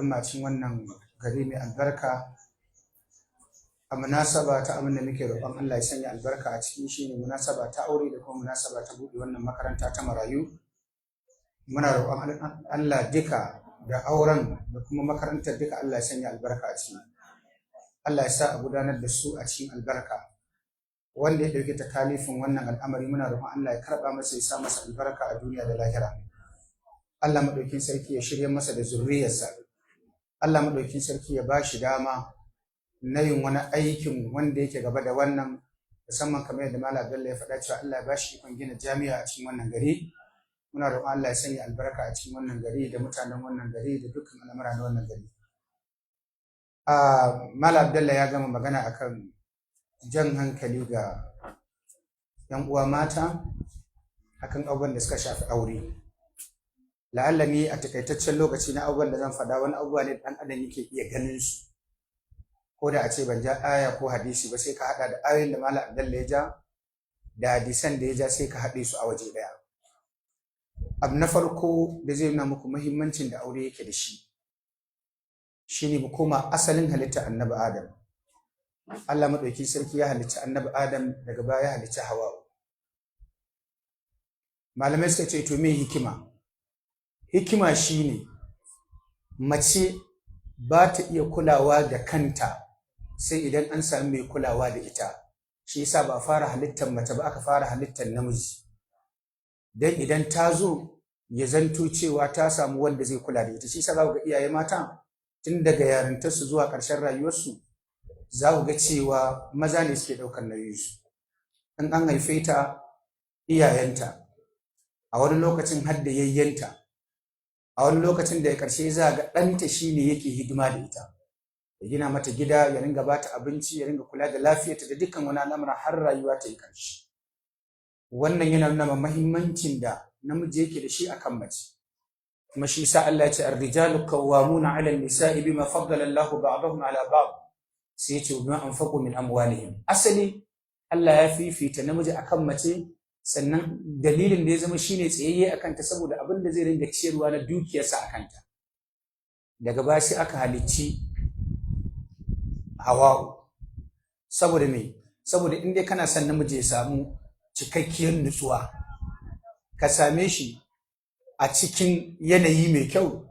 al'umma cikin wannan gari mai albarka a munasaba ta abin da muke roƙon Allah ya sanya albarka a cikin shi ne munasaba ta aure da kuma munasaba ta buɗe wannan makaranta ta marayu. Muna roƙon Allah duka da auren da kuma makarantar duka Allah ya sanya albarka a ciki. Allah ya sa a gudanar da su a cikin albarka. Wanda ya ɗauki takalifin wannan al'amari muna roƙon Allah ya karɓa masa ya sa masa albarka a duniya da lahira. Allah maɗaukin sarki ya shirya masa da zurriyarsa. Allah maɗaukin sarki ya ba shi dama na yin wani aikin wanda yake gaba da wannan, musamman kamar yadda Malam Bello ya faɗa cewa Allah ya ba shi ikon gina jami'a a cikin wannan gari. Muna roƙon Allah ya sanya albarka a cikin wannan gari da mutanen wannan gari da dukkan al'amura na wannan gari. Malam Bello ya gama magana akan jan hankali ga 'yan uwa mata akan abubuwan da suka shafi aure. La'alla ni a takaitaccen lokaci na abubuwan da zan faɗa wani abubuwa ne ɗan adam yake iya ganin su, ko da a ce ban ja aya ko hadisi ba sai ka haɗa da ayoyin da Malam Abdalla ya ja da hadisan da ya ja sai ka haɗe su a waje ɗaya. Abu na farko da zai nuna muku muhimmancin da aure yake da shi shine mu koma asalin halitta annabi Adam. Allah maɗauki sarki ya halicci annabi Adam, daga baya ya halicci Hawwa. Malamai suka ce to me hikima? Hikima shine mace ba ta iya kulawa da kanta sai idan an sami mai kulawa da ita. Shi yasa ba fara halittar mace ba, aka fara halittar namiji, dan idan ta zo ya zanto cewa ta samu wanda zai kula da ita. Shi yasa za ku ga iyaye mata tun daga yarintarsu zuwa ƙarshen rayuwarsu za ku ga cewa maza ne suke ɗaukar nauyinsu. In an haife ta, iyayenta, a wani lokacin har da yayyanta, a wani lokacin da ya ƙarshe za ga ɗanta shi ne yake hidima da ita, ya gina mata gida, ya ringa bata abinci, ya ringa kula da lafiyarta da dukkan wani al'amura har rayuwa ta yi ƙarshe. Wannan yana nuna muhimmancin da namiji yake da shi akan mace. Kuma shi sa Allah ya ce ar-rijalu qawwamuna 'ala an-nisa'i bima faddala Allahu ba'dahum 'ala ba'd, sai ya ce bima anfaqu min amwalihim. Asali Allah ya fifita namiji akan mace, sannan dalilin da ya zama shine tsayayye akan ta saboda abin da zai ringa ciyarwa na dukiyarsa akan ta. Daga baya sai aka halicci Hawwa. Saboda me? Saboda in dai kana son namiji ya samu cikakkiyar nutsuwa, ka same shi a cikin yanayi mai kyau,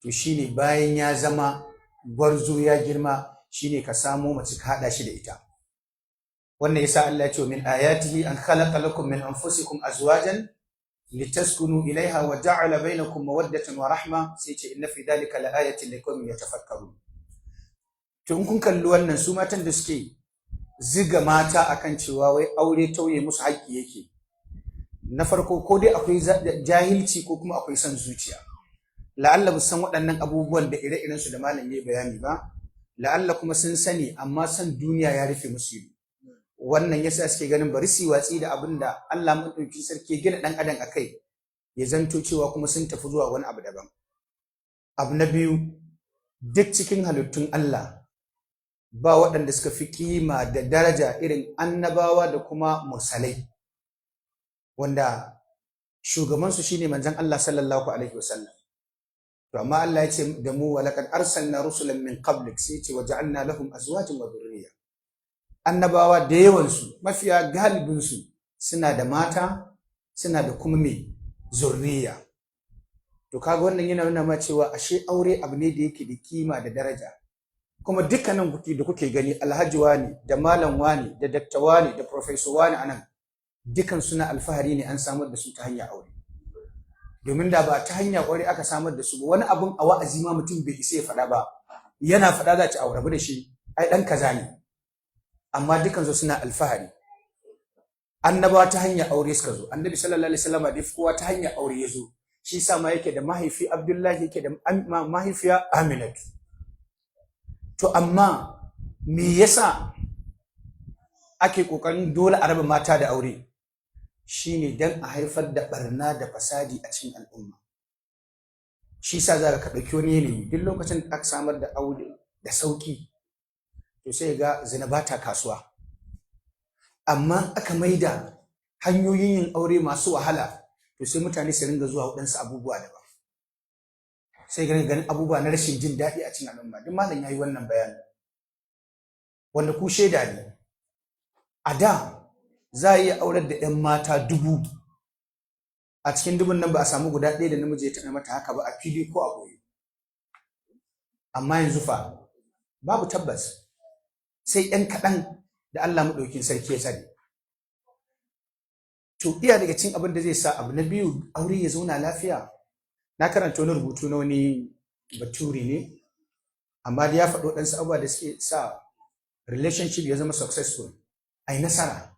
to shine bayan ya zama gwarzo ya girma, shine ka samo mace ka hada shi da ita. Wannan yasa Allah ya ce min ayatihi an khalaqa lakum min anfusikum azwajan litaskunu ilaiha wa ja'ala bainakum mawaddatan wa rahma, sai ce inna fi dhalika laayatin liqaumin yatafakkarun. To in kun kalli wannan, su matan da suke ziga mata akan cewa wai aure tauye musu haƙƙi yake, na farko ko dai akwai jahilci ko kuma akwai son zuciya. La'alla ba san waɗannan abubuwan da ire-iren su da malam yayi bayani ba, la'alla kuma sun sani amma san duniya ya rufe musu ido. Wannan yasa suke ganin bari su watsi da abin da Allah madaukakin sarki ya gina dan adam akai, ya zanto cewa kuma sun tafi zuwa wani abu daban. Abu na biyu, duk cikin halittun Allah ba waɗanda suka fi kima da daraja irin annabawa da kuma mursalai, wanda shugabansu shine manzon Allah sallallahu alaihi wasallam. To amma Allah ya ce da mu wa laqad arsalna rusulan min qablik, sai ce waja'alna lahum azwajan wa dhurriyya. Annabawa da yawansu, mafiya galibinsu suna da mata, suna da kuma mai zurriya. To kaga wannan yana nuna ma cewa ashe aure abu ne da yake da kima da daraja. Kuma dukkanin da kuke gani alhaji wani da malam wani da dakta wani da professor wani anan, dukan suna alfahari ne an samar da su ta hanyar aure. Domin da ba ta hanyar aure aka samar da su ba, wani abun a wa'azi ma mutum bai isa ya faɗa ba, yana faɗa za ci aure da shi, ai ɗan kaza ne. Amma dukansu suna alfahari. Annabawa ta hanyar aure suka zo. Annabi sallallahu alaihi wasallam da kowa ta hanyar aure ya zo. Shi sa ma yake da mahaifi Abdullahi, yake da mahaifiya Aminatu. To amma me yasa ake kokarin dole a raba mata da aure? Shine dan a haifar da barna da fasadi a cikin al'umma. Shi sa za ka ɗauki wani yanayi duk lokacin da aka samar da aure da sauki, to sai ga zina ba ta kasuwa. Amma aka maida hanyoyin yin aure masu wahala, to sai mutane su ringa zuwa waɗansu abubuwa daban. sai ganin abubuwa na rashin jin daɗi a cikin al'umma. Duk malam ya yi wannan bayani wanda ku shaida ne. A da za a iya aurar da 'yan mata 1000, a cikin 1000 nan ba a samu guda ɗaya da namiji ya taɓa mata haka ba, a fili ko a ɓoye. Amma yanzu fa babu tabbas, sai 'yan kaɗan da Allah maɗaukin sarki ya tsare. To iya daga cikin abin da zai sa abu na biyu aure ya zauna lafiya. Na karanta wani rubutu na wani baturi ne, amma da ya faɗo ɗansu abubuwa da suke sa relationship ya zama successful, a yi nasara.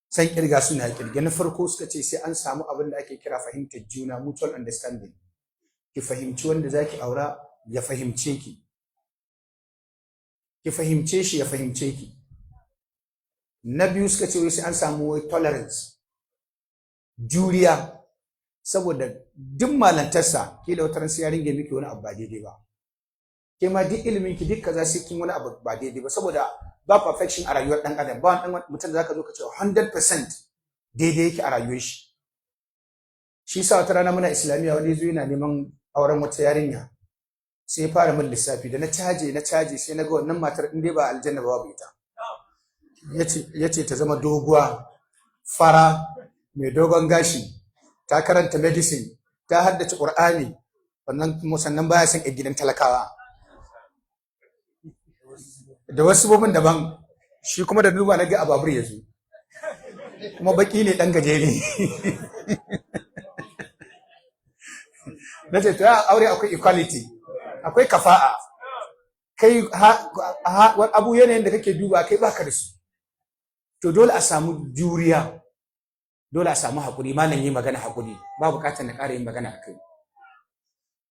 San kirga suna kirge. Na farko suka ce sai an samu abin da ake kira fahimtar juna, mutual understanding. Ki fahimci wanda zaki aura ya fahimce ki, ki fahimce shi ya fahimce ki. Na biyu suka ce sai an samu tolerance, juriya, saboda duk malantarsa kila wata ran sai ya ringe miki wani abu ba daidai ba, ke ma duk ilimin ki duk kaza sai kin wani abu ba daidai ba, saboda ba perfection a rayuwar dan adam. Ba wani mutum da zaka zo ka ce 100% daidai yake a rayuwar shi. Shi sa wata rana muna islamiyya, wani yazo yana neman auren wata yarinya, sai ya fara min lissafi. Da na caje sai na ga wannan matar in dai ba aljanna ba babu ita. Yace ta zama doguwa, fara, mai dogon gashi, ta karanta medicine, ta haddace Qur'ani, sannan baya son gidan talakawa da wasu bobin daban. Shi kuma da duba na ga ababur ya zo, kuma baki ne dan gajere. Na ce to ya aure akwai equality, akwai kafa'a. Kai abu yanayin da kake duba kai baka da su, to dole a samu juriya, dole a samu haƙuri. Malam yi magana haƙuri, ba buƙatar na ƙara yin magana a kai.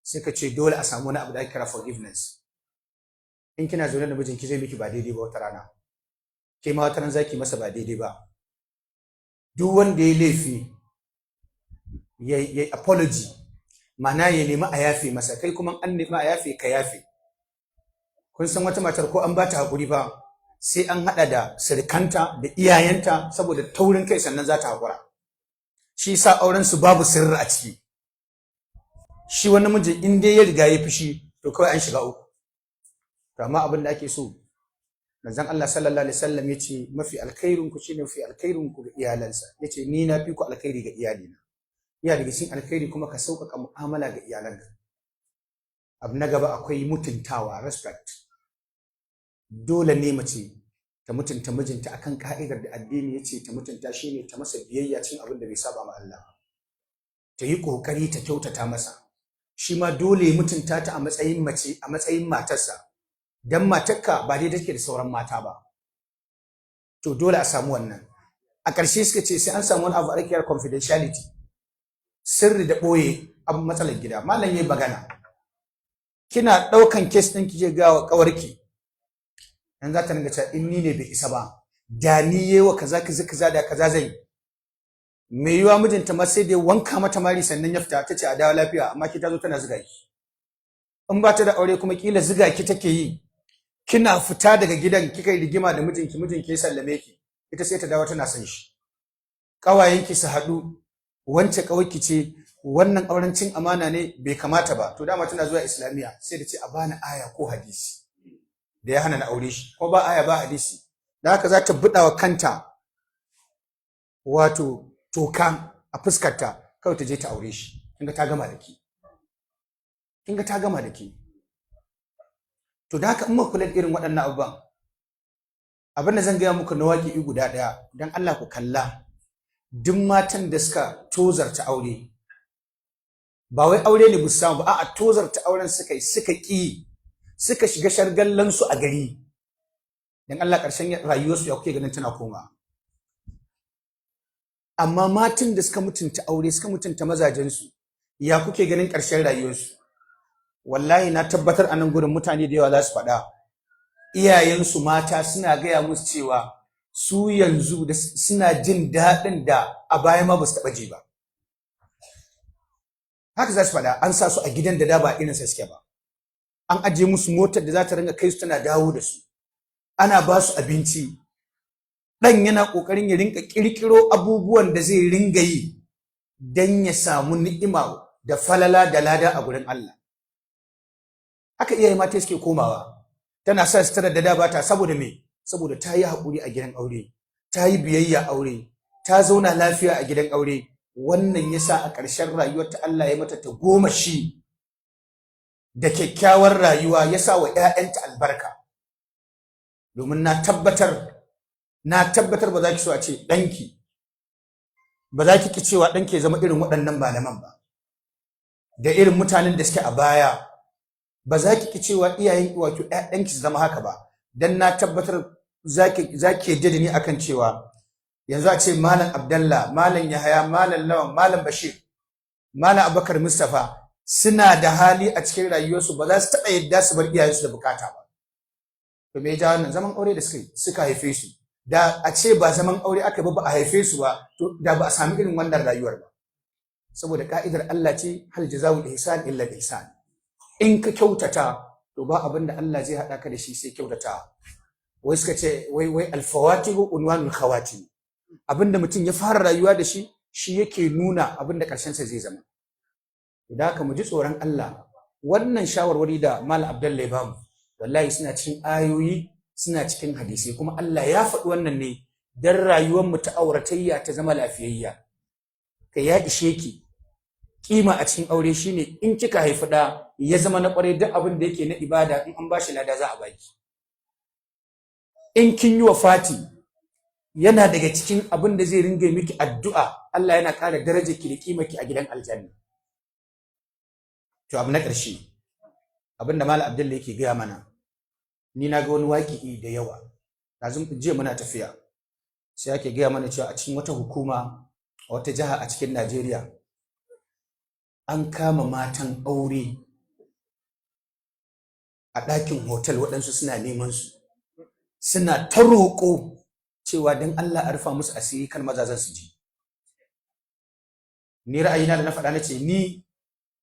Sai ka ce dole a samu wani abu da ake kira forgiveness. In kina zaune da mijinki zai miki ba daidai ba wata rana, ke ma wata rana zaki masa ba daidai ba. Duk wanda ya laifi ya apology, ma'ana ya nemi a yafe masa. Kai kuma an nemi a yafe ka yafe. Kun san wata matar ko an ba ta haƙuri ba, sai an haɗa da sirkanta da iyayenta, saboda taurin kai sannan za ta haƙura. Shi sa auren su babu sirri a ciki. Shi wani miji in dai ya riga ya fushi, to kawai an shiga uku. To amma abin da ake so, manzon Allah sallallahu alaihi wasallam yace mafi alkhairin ku shine mafi alkhairin ku ga iyalansa. Yace ni na fi ku alkhairi ga iyalina. Iya daga cikin alkhairi kuma ka sauƙaƙa mu'amala ga iyalanka. Abu na gaba akwai mutuntawa, respect. Dole ne mace ta mutunta mijinta akan ka'idar da addini yace ta mutunta, shine ta masa biyayya cikin abin da bai saba ma Allah. Ta yi kokari ta kyautata masa. Shi ma dole ya mutunta ta a matsayin mace, a matsayin matarsa. Dan matarka ba dai take da sauran mata ba. To dole a samu wannan. A ƙarshe suka ce sai an samu wani abu a confidentiality, sirri da ɓoye abin matsalar gida. Malam yayi magana, kina ɗaukan case ɗin kike ga wa ƙawarki, dan za ta ringa cewa in ni ne bai isa ba, da ni yewa kaza kaza da kaza zai. Me yiwa mijinta ma sai dai wanka mata mari sannan ya fita, tace a dawo lafiya, amma ki ta zo tana ziga ki. In ba ta da aure kuma kila ziga ki take yi, kina fita daga gidan kika yi rigima da mijinki ya sallame ki, ita sai ta dawo tana son shi. Ƙawayenki su haɗu, wance ƙawarki ce, wannan auren cin amana ne, bai kamata ba. To dama tana zuwa islamiyya, sai da ce a bani aya ko hadisi da ya hana na aure shi, ko ba aya ba hadisi. Da haka za ta buɗa wa kanta wato toka a fuskarta, kawai ta je ta aure shi. Kinga ta gama da ki, kinga ta gama da ki. To da haka in muka kula da irin waɗannan abubuwan, abin da zan gaya muku na waƙi guda ɗaya, don Allah ku kalla. Duk matan da suka tozarta aure, ba wai aure ne musu samu ba, a'a tozarta auren suka yi, suka ƙi, suka shiga shargallansu a gari, don Allah ƙarshen rayuwarsu ya kuke ganin tana koma. Amma matan da suka mutunta aure, suka mutunta mazajensu, ya kuke ganin ƙarshen rayuwarsu? Wallahi na tabbatar a nan gurin mutane da yawa za su faɗa, iyayensu mata suna gaya musu cewa su yanzu suna jin daɗin da a baya ma ba su taɓa ji ba. Haka za su faɗa. An sa su a gidan da ba irinsa suke ba, an ajiye musu motar da za ta ringa kai su tana dawo da su, ana ba su abinci. Ɗan yana ƙoƙarin ya rinka ƙirƙiro abubuwan da zai ringa yi don ya samu ni'ima da falala da lada a gurin Allah. haka iyaye mata suke komawa. Tana sa sutura da ba ta, saboda me? Saboda ta yi haƙuri a gidan aure, ta yi biyayya aure, ta zauna lafiya a gidan aure. Wannan yasa a ƙarshen rayuwarta Allah ya mata ta goma shi da kyakkyawar rayuwa, ya sa wa 'ya'yanta albarka. Domin na tabbatar ba za ki so a ce ɗanki, ba za ki cewa ɗanki ya zama irin waɗannan malaman ba, da irin mutanen da suke a baya. Ba za ki cewa iyayen wato ɗanki su zama haka ba, dan na tabbatar za ki yadda da ni akan cewa yanzu a ce Malam Abdallah, Malam Yahaya, Malam Lawan, Malam Bashir, Malam Abubakar Mustapha suna da hali a cikin rayuwarsu, ba za su taɓa yadda su bar iyayensu da bukata ba. To me ya ja wannan? Zaman aure da suka haife su. Da a ce ba zaman aure aka ba a haife su ba, to da ba a sami irin wannan rayuwar ba. Saboda ka'idar Allah ce, hal jazaa'ul ihsan illa ihsan. In ka kyautata, to ba abin da Allah zai haɗa ka da shi sai kyautata. Wai suka ce wai alfawatihu unwanul khawatim. Abinda mutum ya fara rayuwa da shi yake nuna abinda ƙarshen sa zai zama. Da haka mu ji tsoron Allah. Wannan shawarwari da Malam Abdullahi ya bamu, wallahi suna cikin ayoyi, suna cikin hadisi, kuma Allah ya faɗi wannan ne dan rayuwar mu ta auratayya ta zama lafiyayya. Kai ya ishe ki kima a cikin aure shine in kika haifi da ya zama na ƙware, duk abin da yake na ibada in an bashi lada za a baki. In kin yi wafati, yana daga cikin abin da zai ringa miki addu'a, Allah yana ƙara darajarki da kimarki a gidan aljanna. To abu na ƙarshe, abin da Malam Abdullahi yake gaya mana, ni na ga wani waƙi'i da yawa. Yanzu jiya muna tafiya, sai ake gaya mana cewa a cikin wata hukuma a wata jiha a cikin Najeriya an kama matan aure a ɗakin hotel, waɗansu suna neman su, suna ta roƙo cewa don Allah a rufa musu asiri kan mazazan su ji. Ni ra'ayina da na faɗa na ce ni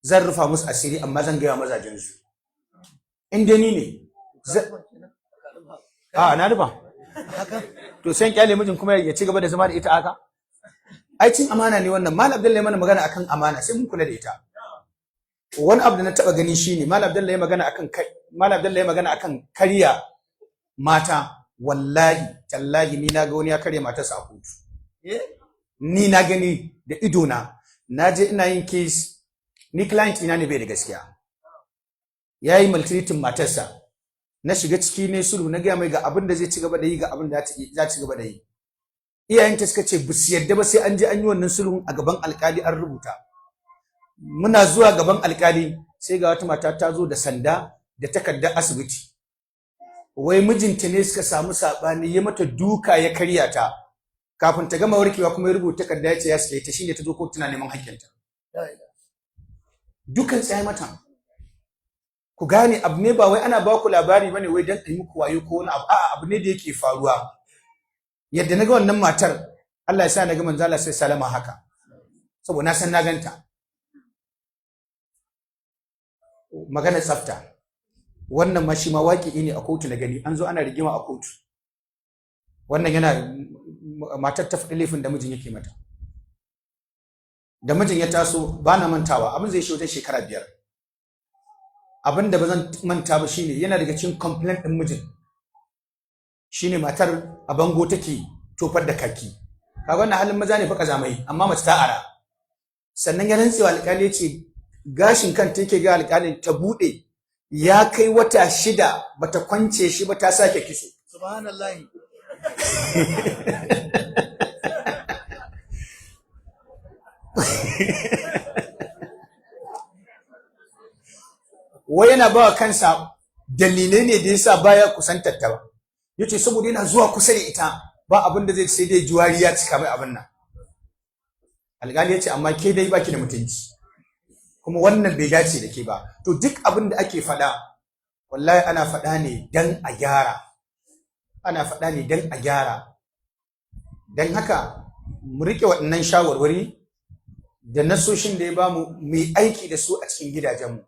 zan rufa musu asiri, amma zan gaya mazajen su. In dai ni ne na rufa. To sai kyale mijin kuma ya ci gaba da zama da ita haka? Ai cin amana ne wannan. Malam Abdullahi mana magana akan amana, sai mun kula da ita. Wani abu da na taba gani shine Malam Abdullahi magana akan kariya mata. Wallahi tallahi ni na ga wani ya karya matarsa a kotu. Ni na gani da ido na je ina yin case, ni client ina ne bai da gaskiya, yayi maltreating matarsa. Na shiga ciki ne sulhu, na gaya mai ga abin da zai ci gaba da yi, ga abin da za ci gaba da yi. Iyayenta suka ce ba su yadda ba sai an je an yi wannan sulhun a gaban alkali an rubuta. Muna zuwa gaban alkali sai ga wata mata ta zo da sanda da takardar asibiti, wai mijinta ne suka samu sabani, ya mata duka ya karya ta. Kafin ta gama warkewa kuma ya rubuta takarda ya ce ya sake ta, shine ta zo kotu tana neman hakkinta. Dukan tsaye mata. Ku gane abu ne ba wai ana ba ku labari bane wai dan yi muku wayo ko wani abu, a'a abu ne da yake faruwa. Yadda naga wannan matar, Allah ya sa naga manzo Allah sai salama haka, saboda na san na ganta. Magana tsafta, wannan ma shi ma waƙi ne a kotu na gani, an zo ana rigima a kotu. Wannan yana matar ta faɗi laifin da mijin yake mata. Da mijin ya taso, ba na mantawa, abin zai shi wajen shekara 5. Abin da ba zan manta ba shine yana daga cikin complaint ɗin mijin shine matar a bango take tofar da kaki. Kaga wannan halin maza ne fa kazamai, amma mace ta ara. Sannan ya rantsewa alƙali ce gashin kanta yake ga alƙalin ta bude, ya kai wata 6 bata kwance shi ba, ta sake kitso. Subhanallahi. Wai yana bawa kansa dalilai ne da yasa baya kusantar ta ba. Yace saboda yana zuwa kusa da ita ba abin da zai sai dai juwari ya cika mai abin nan. Alƙali yace amma ke dai baki da mutunci, kuma wannan bai dace da ke ba. To duk abin da ake faɗa, wallahi ana faɗa ne dan a gyara. Ana faɗa ne dan a gyara. Dan haka mu rike waɗannan shawarwari da nasoshin da ya bamu mu yi aiki da su a cikin gidajenmu.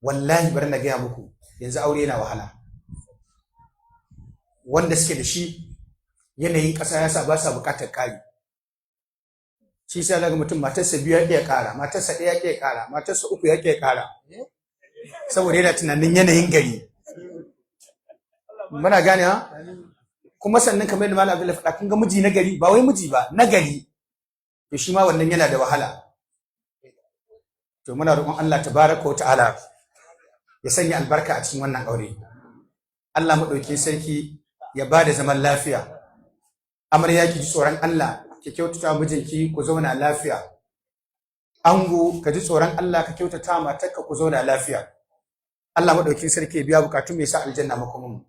Wallahi bari na gaya muku, yanzu aure yana wahala. Wanda suke da shi yanayin ƙasa ya sa ba sa buƙatar ƙari. Shi sai daga mutum matarsa 2 ya ƙara, matarsa 1 ya ƙara, matarsa 3 ya ƙara. saboda yana tunanin yanayin gari. Muna gane ha? Kuma sannan kamar yadda Malam Abdullahi faɗa kun ga miji na gari, ba wai miji ba na gari, to shi ma wannan yana da wahala. To muna roƙon Allah tabaraka wa ta'ala ya sanya albarka a cikin wannan aure. Allah maɗauki sarki ya ba da zaman lafiya. Amarya ki ji tsoron Allah, ki kyautata mijinki ku zauna lafiya. Ango ka ji tsoron Allah ka kyautata matarka ku zauna lafiya. Allah maɗauki sarki ya biya bukatun mai sa aljanna makomin.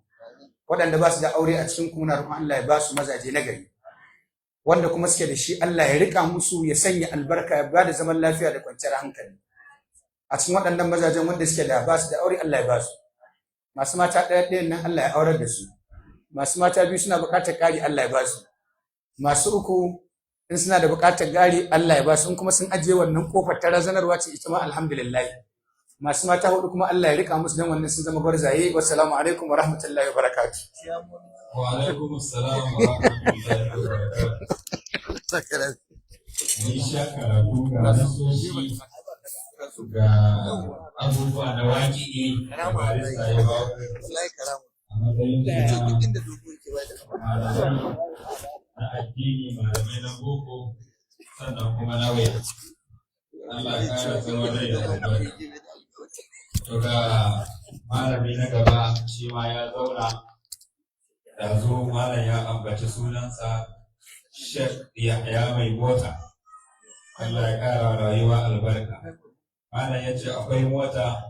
Waɗanda ba su da aure a cikin kuna roƙon Allah ya ba su mazaje na gari. Wanda kuma suke da shi Allah ya rika musu, ya sanya albarka, ya ba da zaman lafiya da kwanciyar hankali. A cikin waɗannan mazajen wanda suke da ba su da aure Allah ya ba su. Masu mata ɗaya nan Allah ya aurar da su. Masu mata biyu suna buƙatar ƙari Allah ya ba su. Masu uku in suna da buƙatar ƙari Allah ya ba su. In kuma sun ajiye wannan kofar ta razanarwa ce ita ma alhamdulillah. Masu mata hudu kuma Allah ya rika musu dan wannan sun zama gwarzaye. Wassalamu alaikum wa rahmatullahi wa barakatuh. Wa alaikum assalam wa rahmatullahi wa barakatuh. Ni karatu ga nasoshi ga abubuwa na waƙi da barista ya ba a matsayin malamai na addini, malamai na boko, sannan kuma na waya. Allah ya kara tsawon rai da albarka. To ga malami na gaba shi ma ya zauna da zo malam ya ambaci sunansa Sheikh Yahya mai mota. Allah ya kara rayuwa albarka. Malam ya ce akwai mota